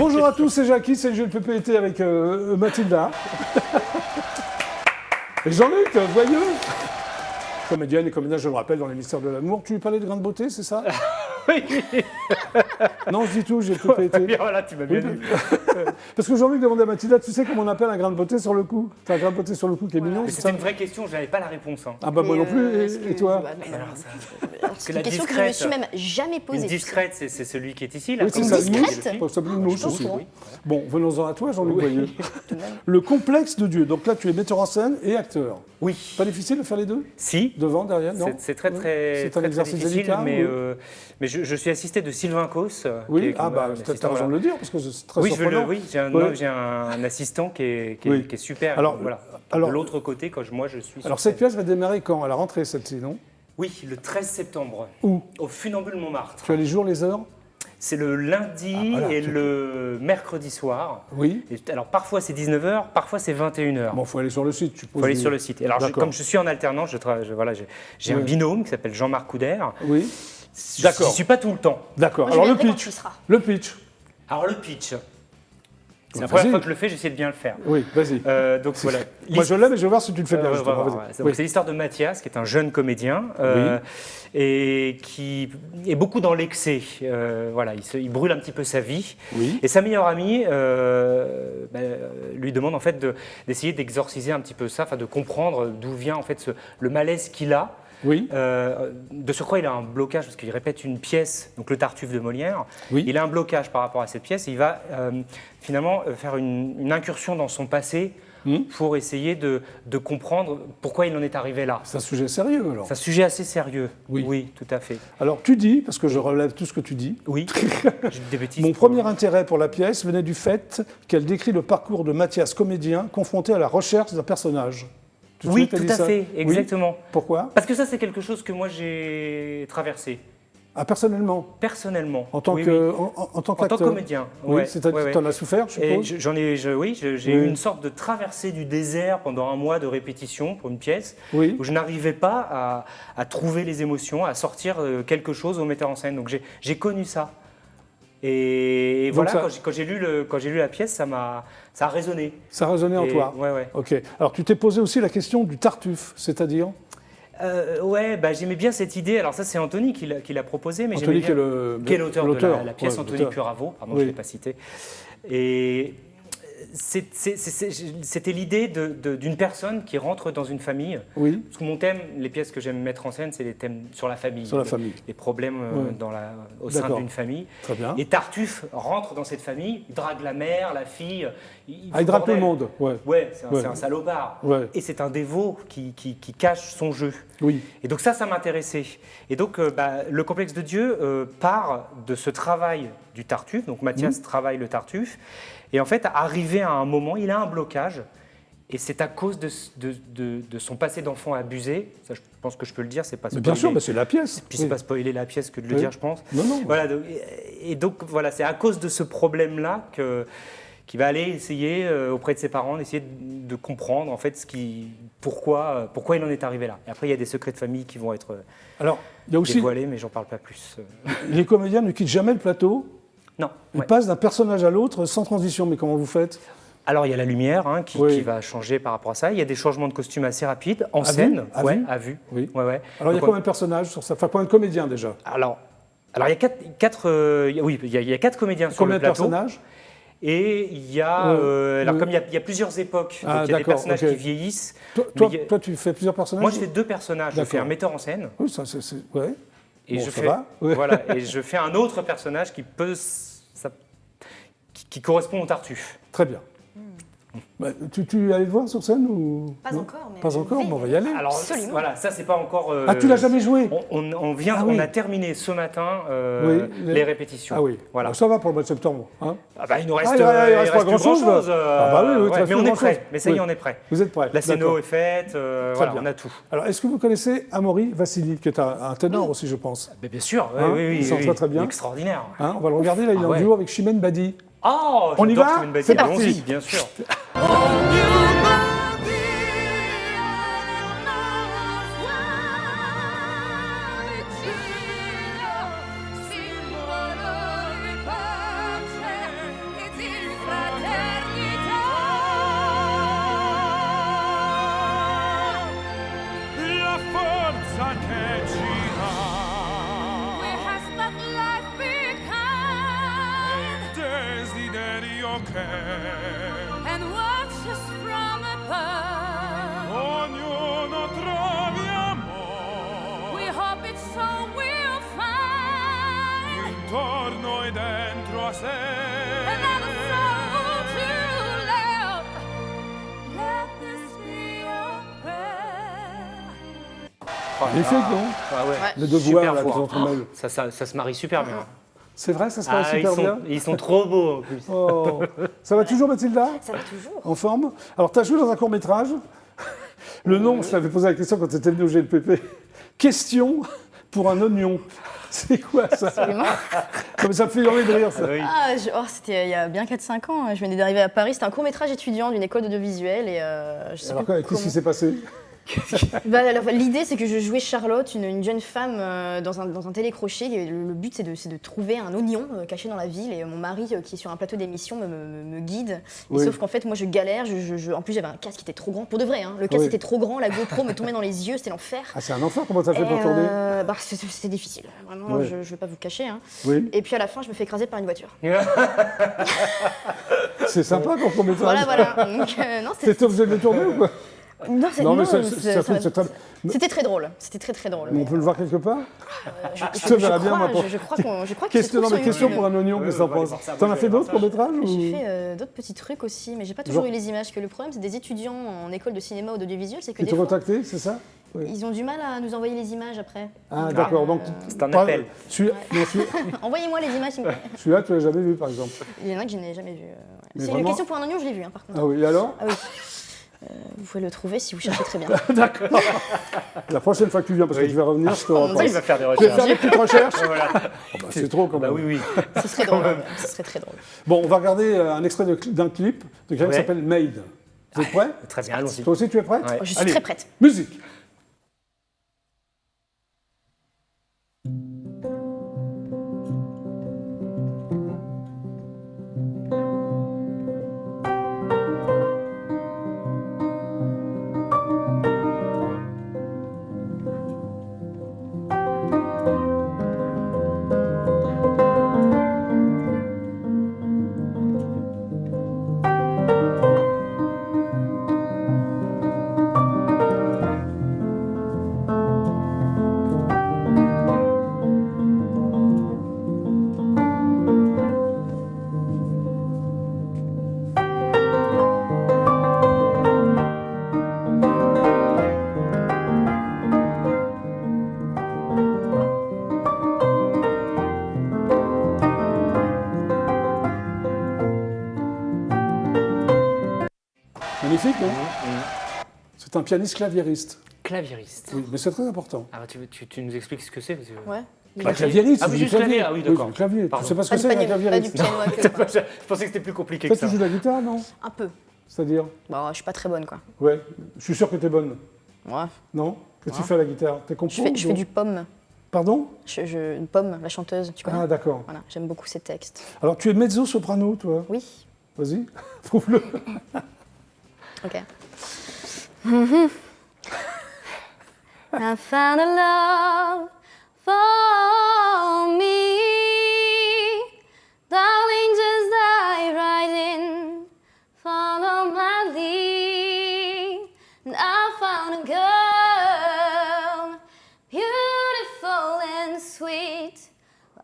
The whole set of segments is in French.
Bonjour à tous, c'est Jackie, c'est le jeu de PPT avec Mathilda. Et Jean-Luc, voyeux. Comédienne et comédien, je le rappelle, dans les Mystères de l'amour. Tu lui parlais de grain de beauté, c'est ça? Oui. Non, je dis tout, j'ai tout pété. Voilà, tu m'as bien vu. Parce que Jean-Luc demandait à Mathilda, tu sais comment on appelle un grain de beauté sur le cou? T'as un grain de beauté sur le cou qui est mignon, c'est ça? C'était une vraie question, je n'avais pas la réponse. Hein. Ah bah moi non plus, et toi? C'est une question que je ne me suis même jamais posée. Une discrète, c'est celui qui est ici, là. Oui, c'est Une ça, discrète mouche. Ça s'appelle une mouche aussi. oui. Bon, venons-en à toi, Jean-Luc Voyeux. Le complexe de Dieu. Donc là, tu es metteur en scène et acteur. Oui. Pas difficile de faire les deux? Si. Devant, derrière, non? C'est très C'est un exercice difficile, délicat, mais je suis assisté de Sylvain Cos. Oui, t'as raison de le dire, parce que c'est très surprenant. Oui, j'ai un assistant qui est super. Alors, de l'autre côté, moi je suis. Alors cette pièce va démarrer quand? À la rentrée, celle-ci, non? Oui, le 13 septembre. Où? Au Funambule Montmartre. Tu as les jours, les heures? C'est le lundi et le mercredi soir. Oui. Alors parfois c'est 19h, parfois c'est 21h. Bon, il faut aller sur le site, tu Il faut aller sur le site. Et alors comme je suis en alternance, j'ai un binôme qui s'appelle Jean-Marc Couder. Oui. D'accord. Je n'y suis pas tout le temps. D'accord. Moi, Alors je le viendrai pitch. quand tu seras. Le pitch. Alors le pitch. C'est la Vas-y. première fois que je le fais, j'essaie de bien le faire. Oui, vas-y. Donc voilà. Moi je l'aime et je vais voir si tu le fais bien. justement. Vas-y. Donc, c'est l'histoire de Mathias, qui est un jeune comédien et qui est beaucoup dans l'excès. Il brûle un petit peu sa vie. Oui. Et sa meilleure amie lui demande en fait d'essayer d'exorciser un petit peu ça, de comprendre d'où vient en fait le malaise qu'il a. Oui. De surcroît, il a un blocage parce qu'il répète une pièce, donc le Tartuffe de Molière. Oui. Il a un blocage par rapport à cette pièce et il va finalement faire une incursion dans son passé pour essayer de comprendre pourquoi il en est arrivé là. C'est un sujet sérieux alors. C'est un sujet assez sérieux. Oui. Tout à fait. Alors tu dis, parce que je relève tout ce que tu dis, Oui. J'ai des bêtises. mon premier intérêt pour la pièce venait du fait qu'elle décrit le parcours de Mathias, comédien, confronté à la recherche d'un personnage. Oui, tout à fait, exactement. Pourquoi? Parce que ça, c'est quelque chose que moi j'ai traversé. Ah, personnellement? Personnellement. En tant qu'acteur? En tant que comédien. Oui, c'est-à-dire que tu en as souffert, je suppose? J'ai eu une sorte de traversée du désert pendant un mois de répétition pour une pièce, où je n'arrivais pas à trouver les émotions, à sortir quelque chose au metteur en scène. Donc j'ai connu ça. Et donc voilà, quand j'ai lu la pièce, ça a résonné. Ça a résonné en toi? Ouais. Ok. Alors tu t'es posé aussi la question du Tartuffe, c'est-à-dire? J'aimais bien cette idée. Alors ça, c'est Anthony qui l'a proposé, mais Anthony qui est l'auteur de la pièce, Anthony Puravo, pardon, je ne l'ai pas cité. Et c'était l'idée d'une personne qui rentre dans une famille. Oui. Parce que mon thème, les pièces que j'aime mettre en scène, c'est les thèmes sur la famille. Sur la famille. Les problèmes au sein d'une famille. Très bien. Et Tartuffe rentre dans cette famille, il drague la mère, la fille. Il drague tout le monde. Ouais, c'est un salopard. Ouais. Et c'est un dévot qui cache son jeu. Oui. Et donc ça m'intéressait. Et donc le complexe de Dieu part de ce travail du Tartuffe. Donc Mathias travaille le Tartuffe. Et en fait, arrivé à un moment, il a un blocage. Et c'est à cause de son passé d'enfant abusé. Ça, je pense que je peux le dire, c'est pas spoiler. Bien sûr, c'est la pièce. Puis c'est pas spoiler la pièce que de le dire, je pense. Non. Voilà, donc voilà, c'est à cause de ce problème-là qu'il va aller essayer auprès de ses parents, d'essayer de comprendre en fait pourquoi il en est arrivé là. Et après, il y a des secrets de famille qui vont être dévoilés, mais j'en parle pas plus. Les comédiens ne quittent jamais le plateau. Non. Ils passent d'un personnage à l'autre sans transition. Mais comment vous faites? Alors, il y a la lumière qui va changer par rapport à ça. Il y a des changements de costume assez rapides, en scène. À vue. Oui. Ouais. Alors, il y a combien de personnages sur ça? Enfin, combien de comédiens déjà? Alors il y a quatre comédiens sur le plateau. Combien de personnages? Et il y a, comme il y a plusieurs époques, donc il y a des personnages qui vieillissent. Toi, tu fais plusieurs personnages? Moi, je fais deux personnages. Je fais un metteur en scène. Oui, ça, c'est... Ouais. Et bon, et je fais un autre personnage qui correspond au Tartuffe. Très bien. Tu allais le voir sur scène ou... Pas encore, mais... Pas encore, mais on va y aller. Alors, voilà, ça, c'est pas encore... tu l'as jamais joué? On a terminé ce matin les répétitions. Ah oui, voilà. Ça va pour le mois de septembre. Hein? Il nous reste, il reste pas grand-chose. Mais on est prêt. Mais ça y est, on est prêt. Vous êtes prêts? La scéno est faite, on a tout. Alors, est-ce que vous connaissez Amaury Vassili, qui est un ténor aussi, je pense? Bien sûr, oui. Il s'en très bien. Extraordinaire. On va le regarder, là, il est en duo avec Chimène Badi. Oh, on y va? C'est parti, bien sûr. Magnifique, non Ah ouais. Les deux Super voix là, qui foire. s'entremêlent. Ça se marie super bien. C'est vrai, ça se passe Ah, super bien. ils sont trop beaux en plus. Oh. Ça va toujours, Mathilda? Ça va toujours. En forme? Alors, tu as joué dans un court-métrage. Le nom, je t'avais posé la question quand tu étais venu au GLPP. Question pour un oignon. C'est quoi ça? Absolument. Comme ça me fait hurler de rire, ça. Oui. C'était il y a bien 4-5 ans. Je venais d'arriver à Paris. C'était un court-métrage étudiant d'une école d'audiovisuel. Et je sais Alors, plus qu'est-ce qui s'est passé? Alors, l'idée, c'est que je jouais Charlotte, une jeune femme dans un télécrochet. Et le but, c'est de trouver un oignon caché dans la ville. Et mon mari, qui est sur un plateau d'émission, me guide. Et Oui. sauf qu'en fait, moi, je galère. En plus, j'avais un casque qui était trop grand. Pour de vrai, hein. Le casque Oui. était trop grand. La GoPro me tombait dans les yeux. C'était l'enfer. Ah, c'est un enfer, comment t'as fait pour Et, tourner? C'était difficile. Vraiment, Ouais. je ne vais pas vous le cacher. Hein. Oui. Et puis à la fin, je me fais écraser par une voiture. C'est sympa ton court-métrage. Voilà. Donc, non, T'étais obligé de le tourner ou quoi? non, Non, mais ça c'est- trouve, c'est très... c'était très drôle. C'était très drôle. On peut le voir quelque part? Je te verrai bien, moi, pour- Je crois qu'il se Question, trouve non, mais sur question YouTube. pour un oignon, Ouais, qu'est-ce que t'en on va aller penses? voir ça. T'en Moi, as je fait vais voir d'autres court-métrages ou... J'ai fait d'autres petits trucs aussi, mais j'ai pas toujours Genre- eu les images. Que le problème, c'est des étudiants en école de cinéma ou d'audiovisuel, c'est que Qui des t'ont fois, contacté, c'est ça? Oui. ils ont du mal à nous envoyer les images après. Ah, d'accord, donc... C'est un Par- appel. Celui-là, non, Envoyez-moi les images. celui-là, tu l'as jamais vu, par exemple. Il y en a que je n'ai jamais vu. Mais C'est une vraiment- question pour un oignon, je l'ai vu, hein, par contre. Ah oui, et alors? Ah oui. Vous pouvez le trouver si vous cherchez très bien. D'accord. La prochaine fois que tu viens, parce que Oui. tu vas revenir, je te mon reprends. Ça, il va faire des Je vais recherches. faire des petites recherches. Voilà. Oh, bah, c'est trop, quand Bah même. oui, oui. Ce serait drôle. Ce serait très drôle. Bon, on va regarder un extrait d'un clip de quelqu'un qui Ouais. s'appelle Made. Vous êtes prêts? Très bien, allons-y. Toi aussi, tu es prêt? Ouais. Je suis Allez, très prête. Musique. Magnifique, non? C'est un pianiste claviériste. Claviériste. Oui, mais c'est très important. Ah, bah, tu nous expliques ce que c'est parce que... Ouais. Bah, claviériste, Ah c'est oui, du juste clavier. clavier. Ah oui, d'accord. du clavier. Tu Pardon. sais pas ce Pas que du, c'est, un pas du claviériste? piano à queue, quoi. Je pensais que c'était plus compliqué Toi, que ça. tu joues de la guitare, non? Un peu. C'est-à-dire? Bon, je suis pas très bonne, quoi. Ouais, je suis sûr que t'es bonne. Ouais. Non? Qu'est-ce que tu fais à la guitare? T'es compo? Je fais du pomme. Pardon? Une pomme, la chanteuse, tu connais? Ah, d'accord. Voilà, j'aime beaucoup ses textes. Alors, tu es mezzo-soprano, toi? Oui. Vas-y, prouve-le. Ok. I found a love for me. Darling, just dive right in. Follow my lead. And I found a girl, beautiful and sweet.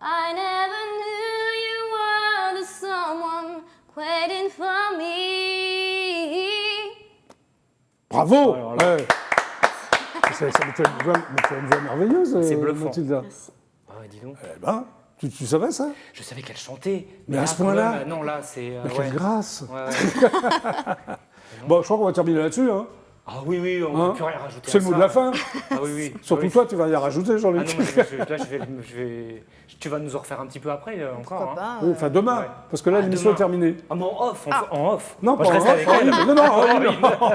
I never knew you were the someone waiting for me. Bravo! Alors là. Ouais. Mais tu as une voix merveilleuse, C'est bluffant. Mathilda. Ah ouais, dis donc. Eh ben, tu savais ça? Je savais qu'elle chantait. Mais à là, ce quand point-là même, non, là, c'est... Mais ouais. quelle grâce! Ouais, ouais. Bon, je crois qu'on va terminer là-dessus. Hein. Ah oui, oui, on Hein ne peut plus rien rajouter C'est à le mot ça. de la fin. Ah oui, oui. Surtout Ah oui. toi, tu vas rien rajouter, Ah Jean-Luc. non, là, je vais... Tu vas nous en refaire un petit peu après, encore. Pourquoi hein. pas Oui, enfin, demain, Ouais. parce que là, Ah, l'émission est demain. terminée. Ah, mais en off, en off. Non, Moi, pas je reste en avec off, elle. en ligne. Non,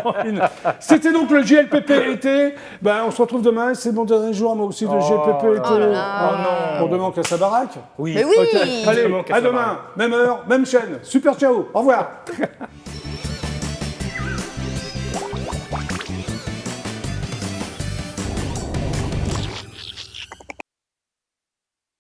en ligne. C'était donc le JLPP été. Ben, on se retrouve demain. C'est mon dernier jour, moi aussi, de JLPP été. Oh là là. Oh non. On demande à sa baraque. Oui. Mais oui. Ok. Allez, Vraiment, qu'elle à soit demain, même heure, même chaîne. Super, ciao. Au revoir.